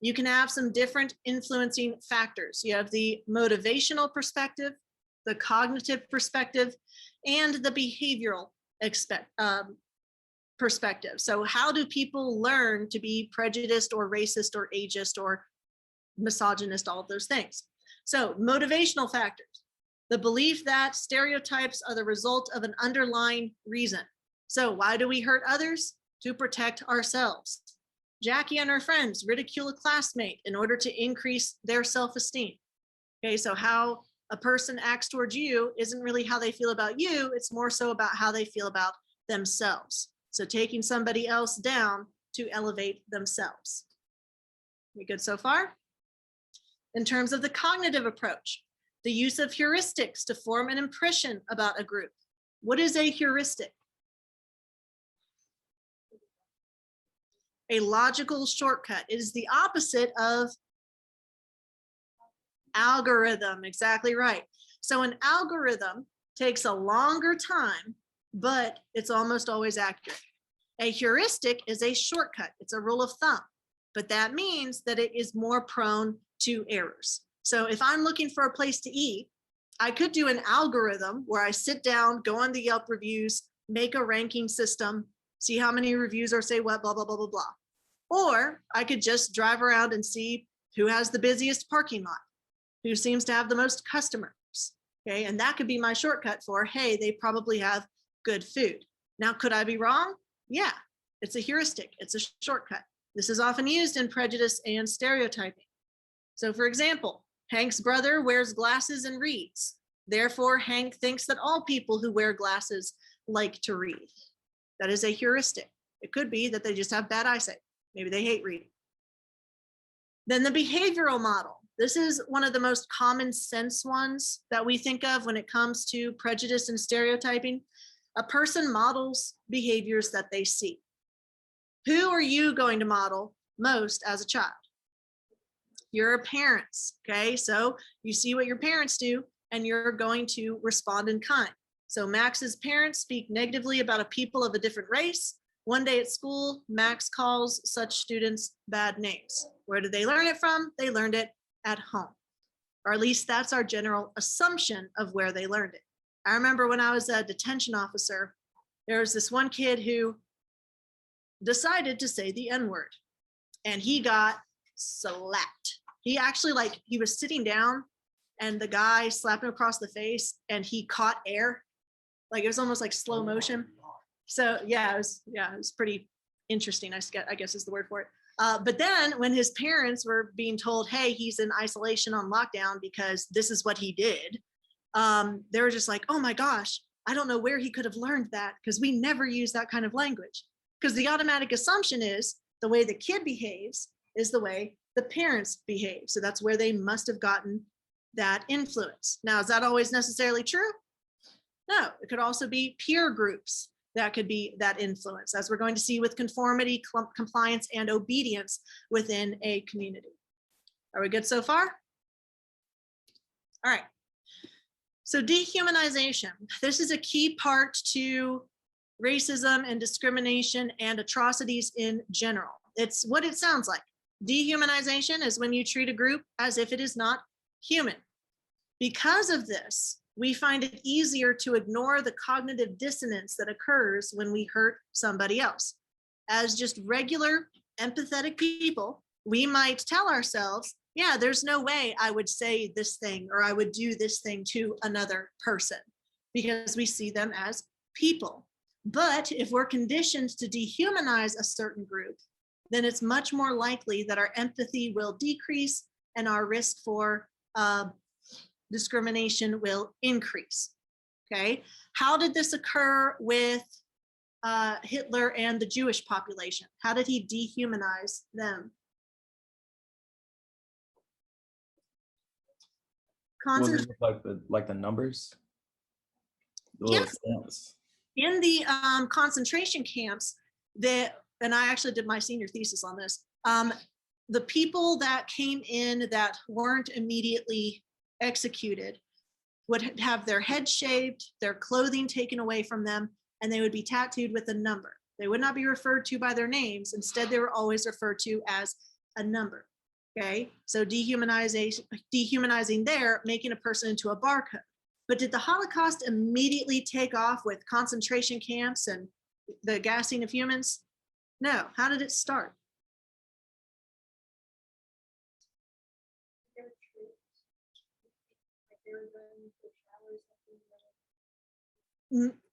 you can have some different influencing factors. You have the motivational perspective, the cognitive perspective, and the behavioral perspective. So how do people learn to be prejudiced or racist or ageist or misogynist, all of those things? So motivational factors, the belief that stereotypes are the result of an underlying reason. So why do we hurt others? To protect ourselves. Jackie and her friends ridicule a classmate in order to increase their self-esteem. Okay, so how a person acts towards you isn't really how they feel about you. It's more so about how they feel about themselves. So taking somebody else down to elevate themselves. We good so far? In terms of the cognitive approach, the use of heuristics to form an impression about a group. What is a heuristic? A logical shortcut. It is the opposite of algorithm. Exactly right. So an algorithm takes a longer time, but it's almost always accurate. A heuristic is a shortcut. It's a rule of thumb, but that means that it is more prone to errors. So if I'm looking for a place to eat, I could do an algorithm where I sit down, go on the Yelp reviews, make a ranking system, see how many reviews are say what, blah, blah, blah, blah, blah. Or I could just drive around and see who has the busiest parking lot, who seems to have the most customers. Okay, and that could be my shortcut for, hey, they probably have good food. Now, could I be wrong? Yeah, it's a heuristic, it's a shortcut. This is often used in prejudice and stereotyping. So for example, Hank's brother wears glasses and reads. Therefore, Hank thinks that all people who wear glasses like to read. That is a heuristic. It could be that they just have bad eyesight. Maybe they hate reading. Then the behavioral model. This is one of the most common sense ones that we think of when it comes to prejudice and stereotyping. A person models behaviors that they see. Who are you going to model most as a child? Your parents, okay? So you see what your parents do and you're going to respond in kind. So Max's parents speak negatively about a people of a different race. One day at school, Max calls such students bad names. Where did they learn it from? They learned it at home, or at least that's our general assumption of where they learned it. I remember when I was a detention officer, there was this one kid who decided to say the N-word and he got slapped. He actually, like, he was sitting down and the guy slapped him across the face and he caught air. Like it was almost like slow motion. So yeah, it was pretty interesting, I guess is the word for it. But then when his parents were being told, hey, he's in isolation on lockdown because this is what he did, they were just like, oh my gosh, I don't know where he could have learned that because we never use that kind of language. Because the automatic assumption is the way the kid behaves is the way the parents behave. So that's where they must have gotten that influence. Now, is that always necessarily true? No, it could also be peer groups that could be that influence, as we're going to see with conformity, compliance, and obedience within a community. Are we good so far? All right. So dehumanization. This is a key part to racism and discrimination and atrocities in general. It's what it sounds like. Dehumanization is when you treat a group as if it is not human. Because of this, we find it easier to ignore the cognitive dissonance that occurs when we hurt somebody else. As just regular empathetic people, we might tell ourselves, yeah, there's no way I would say this thing or I would do this thing to another person because we see them as people. But if we're conditioned to dehumanize a certain group, then it's much more likely that our empathy will decrease and our risk for discrimination will increase. Okay, how did this occur with Hitler and the Jewish population? How did he dehumanize them? Like the numbers? Yes. In the concentration camps, and I actually did my senior thesis on this, the people that came in that weren't immediately executed would have their head shaved, their clothing taken away from them, and they would be tattooed with a number. They would not be referred to by their names. Instead, they were always referred to as a number. Okay, so dehumanizing there, making a person into a barcode. But did the Holocaust immediately take off with concentration camps and the gassing of humans? No. How did it start?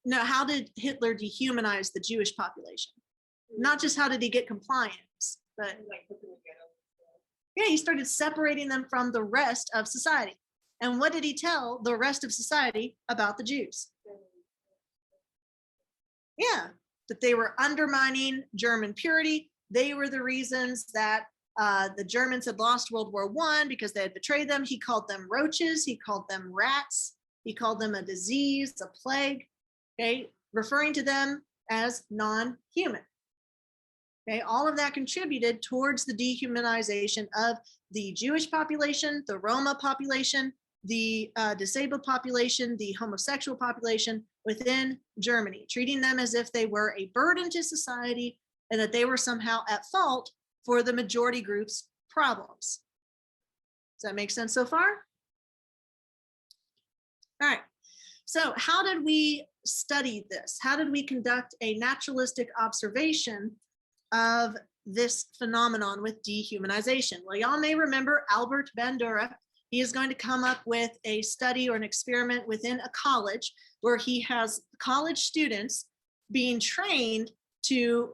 No, how did Hitler dehumanize the Jewish population? Not just how did he get compliance, but yeah, he started separating them from the rest of society. And what did he tell the rest of society about the Jews? Yeah, that they were undermining German purity. They were the reasons that the Germans had lost World War I because they had betrayed them. He called them roaches. He called them rats. He called them a disease, a plague, okay, referring to them as non-human. Okay, all of that contributed towards the dehumanization of the Jewish population, the Roma population, the disabled population, the homosexual population within Germany, treating them as if they were a burden to society and that they were somehow at fault for the majority group's problems. Does that make sense so far? All right, so how did we study this? How did we conduct a naturalistic observation of this phenomenon with dehumanization? Well, y'all may remember Albert Bandura. He is going to come up with a study or an experiment within a college where he has college students being trained to,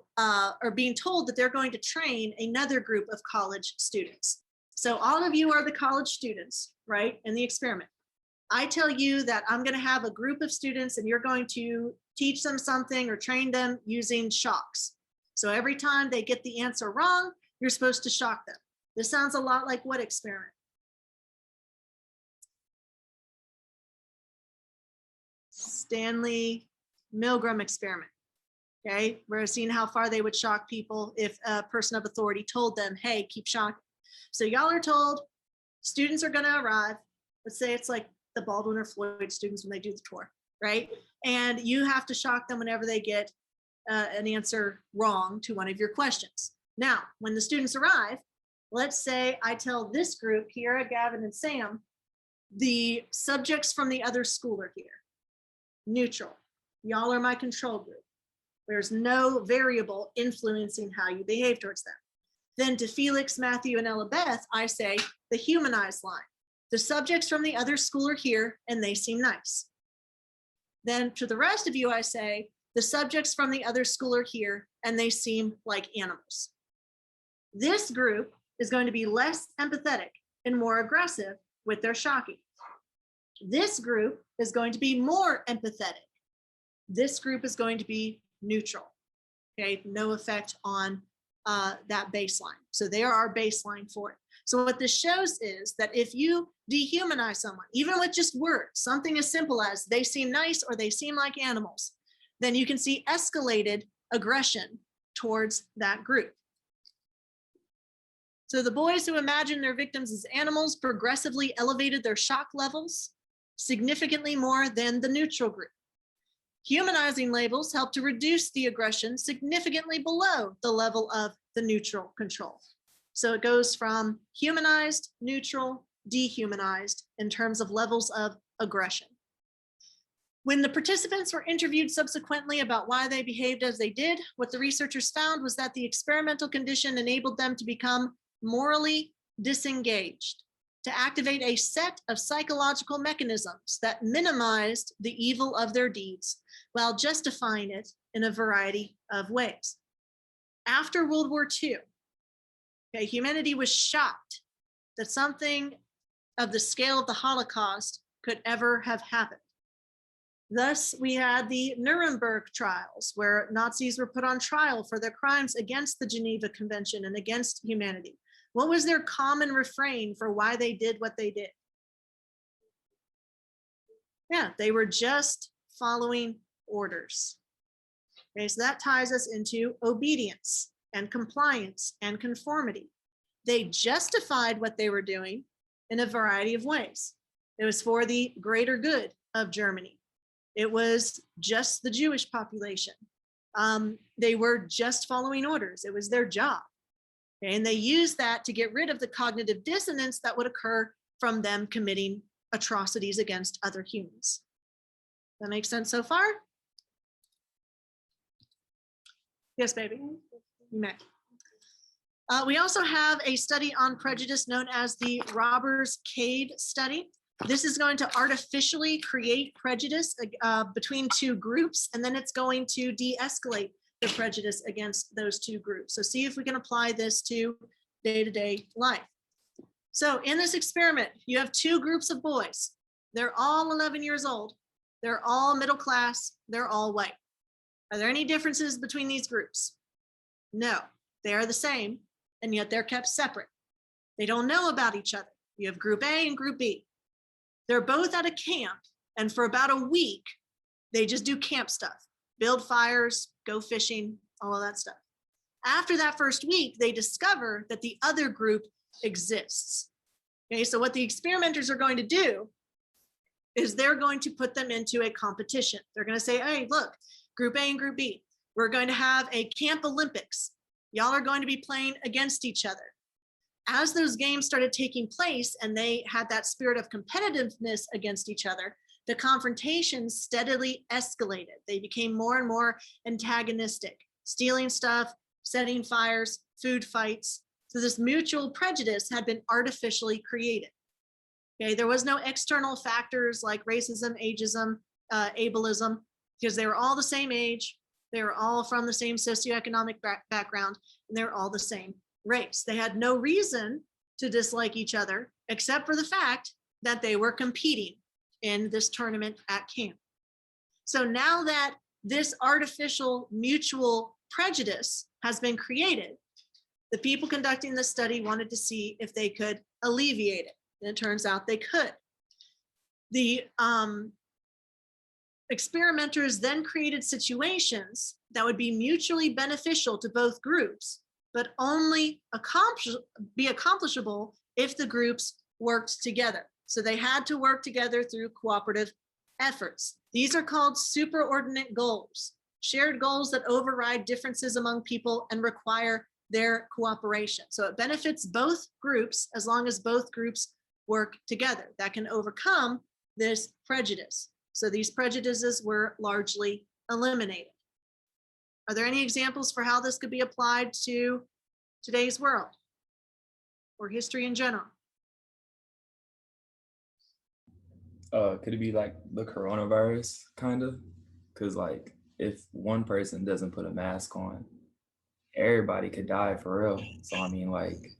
or being told that they're going to train another group of college students. So all of you are the college students, right, in the experiment. I tell you that I'm going to have a group of students and you're going to teach them something or train them using shocks. So every time they get the answer wrong, you're supposed to shock them. This sounds a lot like what experiment? Stanley Milgram experiment. Okay, we're seeing how far they would shock people if a person of authority told them, hey, keep shocking. So y'all are told students are going to arrive. Let's say it's like the Baldwin or Floyd students when they do the tour, right? And you have to shock them whenever they get an answer wrong to one of your questions. Now, when the students arrive, let's say I tell this group, Kiera, Gavin, and Sam, the subjects from the other school are here. Neutral. Y'all are my control group. There's no variable influencing how you behave towards them. Then to Felix, Matthew, and Ella Beth, I say the humanized line. The subjects from the other school are here and they seem nice. Then to the rest of you, I say the subjects from the other school are here and they seem like animals. This group is going to be less empathetic and more aggressive with their shocking. This group is going to be more empathetic. This group is going to be neutral. Okay, no effect on that baseline. So they are our baseline for it. So what this shows is that if you dehumanize someone, even with just words, something as simple as they seem nice or they seem like animals, then you can see escalated aggression towards that group. So the boys who imagined their victims as animals progressively elevated their shock levels significantly more than the neutral group. Humanizing labels help to reduce the aggression significantly below the level of the neutral control. So it goes from humanized, neutral, dehumanized in terms of levels of aggression. When the participants were interviewed subsequently about why they behaved as they did, what the researchers found was that the experimental condition enabled them to become morally disengaged, to activate a set of psychological mechanisms that minimized the evil of their deeds while justifying it in a variety of ways. After World War II, okay, humanity was shocked that something of the scale of the Holocaust could ever have happened. Thus, we had the Nuremberg trials, where Nazis were put on trial for their crimes against the Geneva Convention and against humanity. What was their common refrain for why they did what they did? Yeah, they were just following orders. Okay, so that ties us into obedience and compliance and conformity. They justified what they were doing in a variety of ways. It was for the greater good of Germany. It was just the Jewish population. They were just following orders. It was their job. Okay, and they used that to get rid of the cognitive dissonance that would occur from them committing atrocities against other humans. That makes sense so far? Yes, baby, you may. We also have a study on prejudice known as the Robbers-Cade study. This is going to artificially create prejudice between two groups, and then it's going to de-escalate the prejudice against those two groups. So see if we can apply this to day-to-day life. So in this experiment, you have two groups of boys. They're all 11 years old. They're all middle class. They're all white. Are there any differences between these groups? No, they are the same, and yet they're kept separate. They don't know about each other. You have group A and group B. They're both at a camp, and for about a week, they just do camp stuff, build fires, go fishing, all of that stuff. After that first week, they discover that the other group exists. Okay, so what the experimenters are going to do is they're going to put them into a competition. They're going to say, hey, look, group A and group B, we're going to have a camp Olympics. Y'all are going to be playing against each other. As those games started taking place and they had that spirit of competitiveness against each other, the confrontations steadily escalated. They became more and more antagonistic, stealing stuff, setting fires, food fights. So this mutual prejudice had been artificially created. Okay, there was no external factors like racism, ageism, ableism, because they were all the same age, they were all from the same socioeconomic background, and they're all the same race. They had no reason to dislike each other, except for the fact that they were competing in this tournament at camp. So now that this artificial mutual prejudice has been created, the people conducting the study wanted to see if they could alleviate it. And it turns out they could. The experimenters then created situations that would be mutually beneficial to both groups, but only be accomplishable if the groups worked together. So they had to work together through cooperative efforts. These are called superordinate goals, shared goals that override differences among people and require their cooperation. So it benefits both groups as long as both groups work together. That can overcome this prejudice. So these prejudices were largely eliminated. Are there any examples for how this could be applied to today's world or history in general? Could it be like the coronavirus kind of? Because like if one person doesn't put a mask on, everybody could die for real. So I mean, like,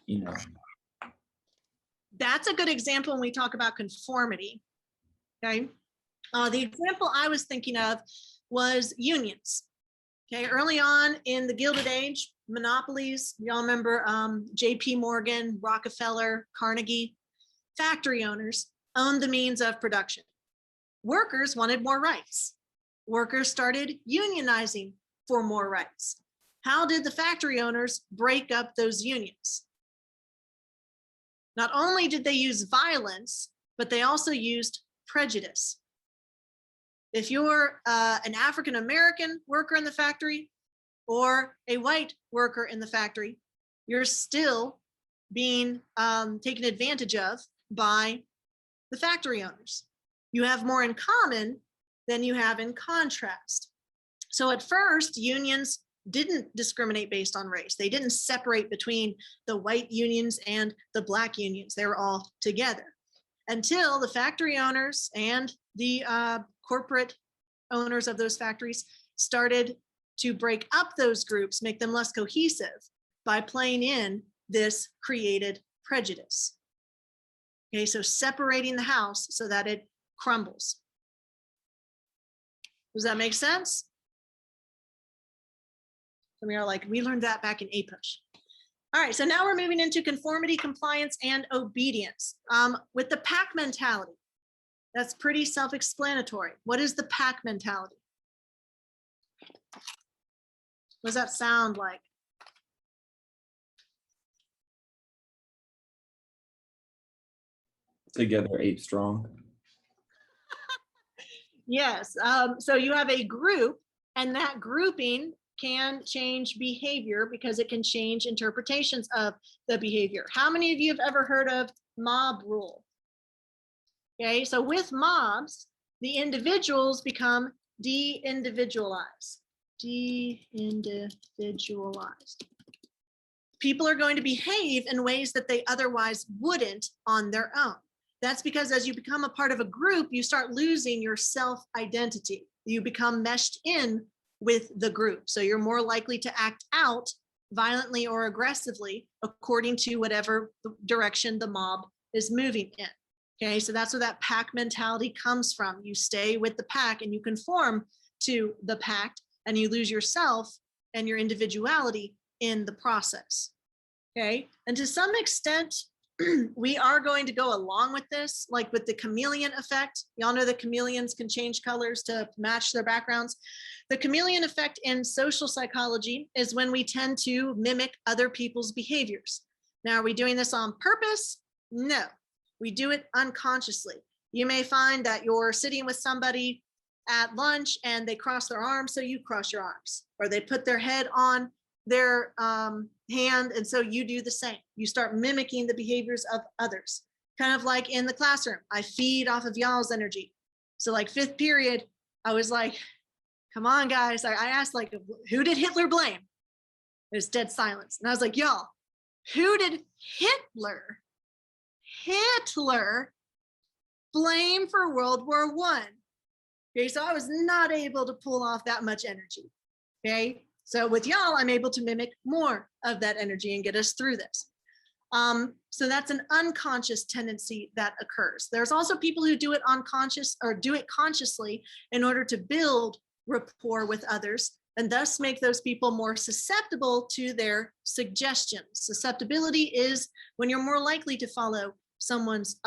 you know. That's a good example when we talk about conformity. Okay. The example I was thinking of was unions. Okay, early on in the Gilded Age, monopolies, y'all remember J.P. Morgan, Rockefeller, Carnegie, factory owners owned the means of production. Workers wanted more rights. Workers started unionizing for more rights. How did the factory owners break up those unions? Not only did they use violence, but they also used prejudice. If you're an African-American worker in the factory or a white worker in the factory, you're still being taken advantage of by the factory owners. You have more in common than you have in contrast. So at first, unions didn't discriminate based on race. They didn't separate between the white unions and the black unions. They were all together until the factory owners and the corporate owners of those factories started to break up those groups, make them less cohesive by playing in this created prejudice. Okay, so separating the house so that it crumbles. Does that make sense? Some of you are like, we learned that back in APUSH. All right, so now we're moving into conformity, compliance, and obedience. With the pack mentality, that's pretty self-explanatory. What is the pack mentality? What does that sound like? Together, ape strong. Yes, so you have a group, and that grouping can change behavior because it can change interpretations of the behavior. How many of you have ever heard of mob rule? Okay, so with mobs, the individuals become de-individualized. De-individualized. People are going to behave in ways that they otherwise wouldn't on their own. That's because as you become a part of a group, you start losing your self-identity. You become meshed in with the group. So you're more likely to act out violently or aggressively according to whatever direction the mob is moving in. Okay, so that's where that pack mentality comes from. You stay with the pack and you conform to the pack, and you lose yourself and your individuality in the process. Okay, and to some extent, we are going to go along with this, like with the chameleon effect. Y'all know that chameleons can change colors to match their backgrounds. The chameleon effect in social psychology is when we tend to mimic other people's behaviors. Now, are we doing this on purpose? No, we do it unconsciously. You may find that you're sitting with somebody at lunch and they cross their arms, so you cross your arms, or they put their head on their hand, and so you do the same. You start mimicking the behaviors of others, kind of like in the classroom. I feed off of y'all's energy. So like 5th period, I was like, come on guys. I asked like, who did Hitler blame? There's dead silence. And I was like, y'all, who did Hitler blame for World War I? Okay, so I was not able to pull off that much energy. Okay, so with y'all, I'm able to mimic more of that energy and get us through this. So that's an unconscious tendency that occurs. There's also people who do it unconscious or do it consciously in order to build rapport with others and thus make those people more susceptible to their suggestions. Susceptibility is when you're more likely to follow someone's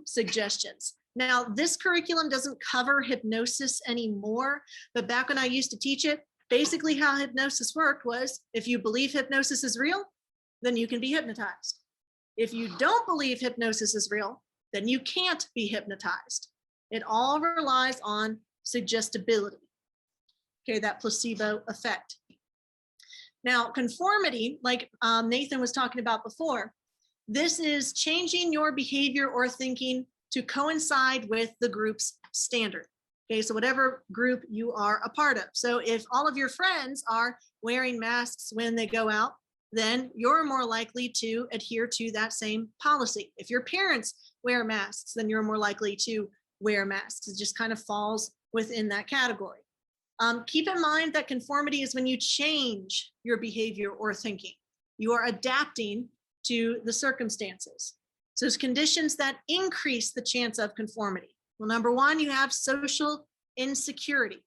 suggestions. Now, this curriculum doesn't cover hypnosis anymore, but back when I used to teach it, basically how hypnosis worked was if you believe hypnosis is real, then you can be hypnotized. If you don't believe hypnosis is real, then you can't be hypnotized. It all relies on suggestibility. Okay, that placebo effect. Now, conformity, like Nathan was talking about before, this is changing your behavior or thinking to coincide with the group's standard. Okay, so whatever group you are a part of. So if all of your friends are wearing masks when they go out, then you're more likely to adhere to that same policy. If your parents wear masks, then you're more likely to wear masks. It just kind of falls within that category. Keep in mind that conformity is when you change your behavior or thinking. You are adapting to the circumstances. So it's conditions that increase the chance of conformity. Well, number one, you have social insecurity.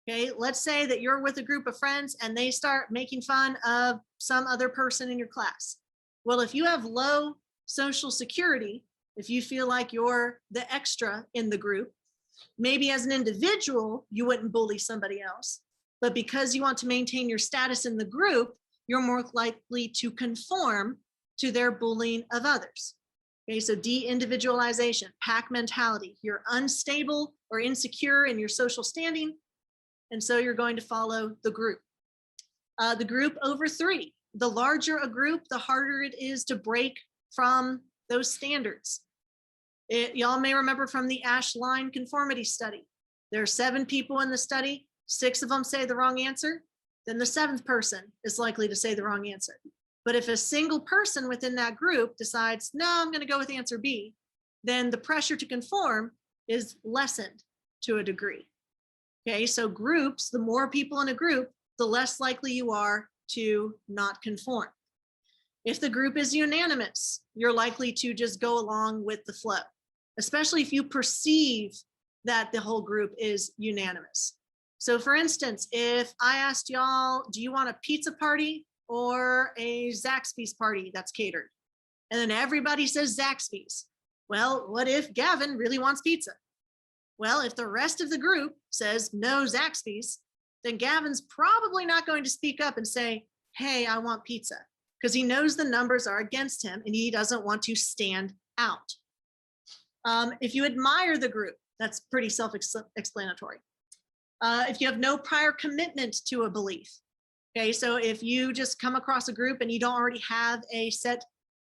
Okay, let's say that you're with a group of friends and they start making fun of some other person in your class. Well, if you have low social security, if you feel like you're the extra in the group, maybe as an individual, you wouldn't bully somebody else. But because you want to maintain your status in the group, you're more likely to conform to their bullying of others. Okay, so de-individualization, pack mentality. You're unstable or insecure in your social standing, and so you're going to follow the group. The group over 3. The larger a group, the harder it is to break from those standards. Y'all may remember from the Ash Line conformity study. There are 7 people in the study, 6 of them say the wrong answer, then the 7th person is likely to say the wrong answer. But if a single person within that group decides, no, I'm going to go with answer B, then the pressure to conform is lessened to a degree. Okay, so groups, the more people in a group, the less likely you are to not conform. If the group is unanimous, you're likely to just go along with the flow, especially if you perceive that the whole group is unanimous. So for instance, if I asked y'all, do you want a pizza party or a Zaxby's party that's catered? And then everybody says Zaxby's. Well, what if Gavin really wants pizza? Well, if the rest of the group says no Zaxby's, then Gavin's probably not going to speak up and say, hey, I want pizza, because he knows the numbers are against him and he doesn't want to stand out. If you admire the group, that's pretty self-explanatory. If you have no prior commitment to a belief, okay, so if you just come across a group and you don't already have a set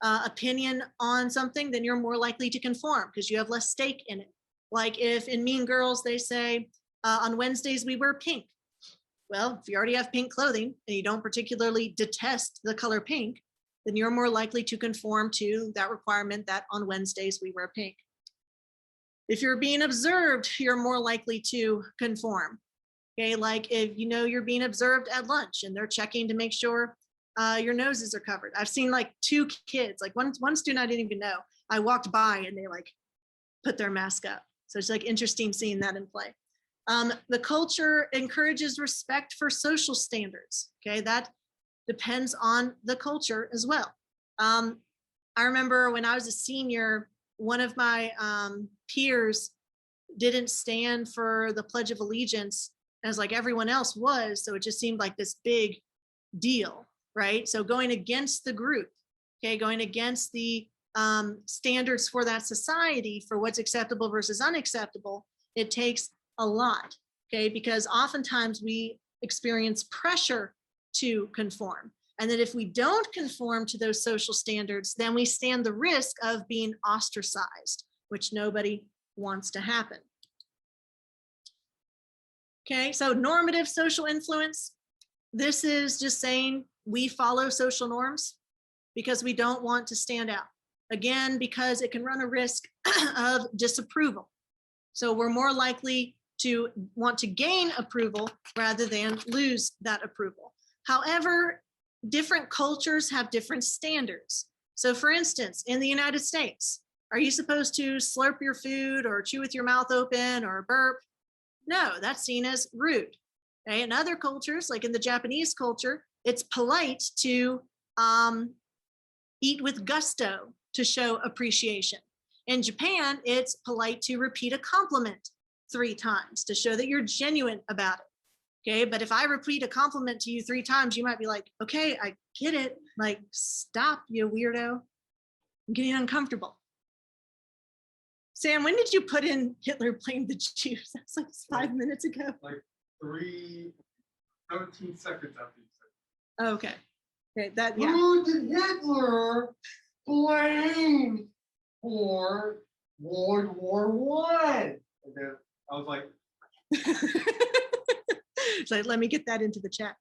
opinion on something, then you're more likely to conform because you have less stake in it. Like if in Mean Girls, they say, on Wednesdays, we wear pink. Well, if you already have pink clothing and you don't particularly detest the color pink, then you're more likely to conform to that requirement that on Wednesdays we wear pink. If you're being observed, you're more likely to conform. Okay, like if you know you're being observed at lunch and they're checking to make sure your noses are covered. I've seen like 2 kids, like one student I didn't even know. I walked by and they like put their mask up. So it's like interesting seeing that in play. The culture encourages respect for social standards. Okay, that depends on the culture as well. I remember when I was a senior, one of my peers didn't stand for the Pledge of Allegiance as like everyone else was. So it just seemed like this big deal, right? So going against the group, okay, going against the standards for that society for what's acceptable versus unacceptable, it takes a lot, okay? Because oftentimes we experience pressure to conform. And that if we don't conform to those social standards, then we stand the risk of being ostracized, which nobody wants to happen. Okay, so normative social influence. This is just saying we follow social norms because we don't want to stand out. Again, because it can run a risk of disapproval. So we're more likely to want to gain approval rather than lose that approval. However, different cultures have different standards. So for instance, in the United States, are you supposed to slurp your food or chew with your mouth open or burp? No, that's seen as rude. Okay? In other cultures, like in the Japanese culture, it's polite to eat with gusto to show appreciation. In Japan, it's polite to repeat a compliment 3 times to show that you're genuine about it. Okay, but if I repeat a compliment to you 3 times, you might be like, okay, I get it. Like, stop, you weirdo. I'm getting uncomfortable. Sam, when did you put in Hitler blamed the Jews? That was like 5 minutes ago. Like 17 seconds after you said it. Okay. Okay, that, yeah. Who did Hitler blame for World War I? And then I was like, So let me get that into the chat.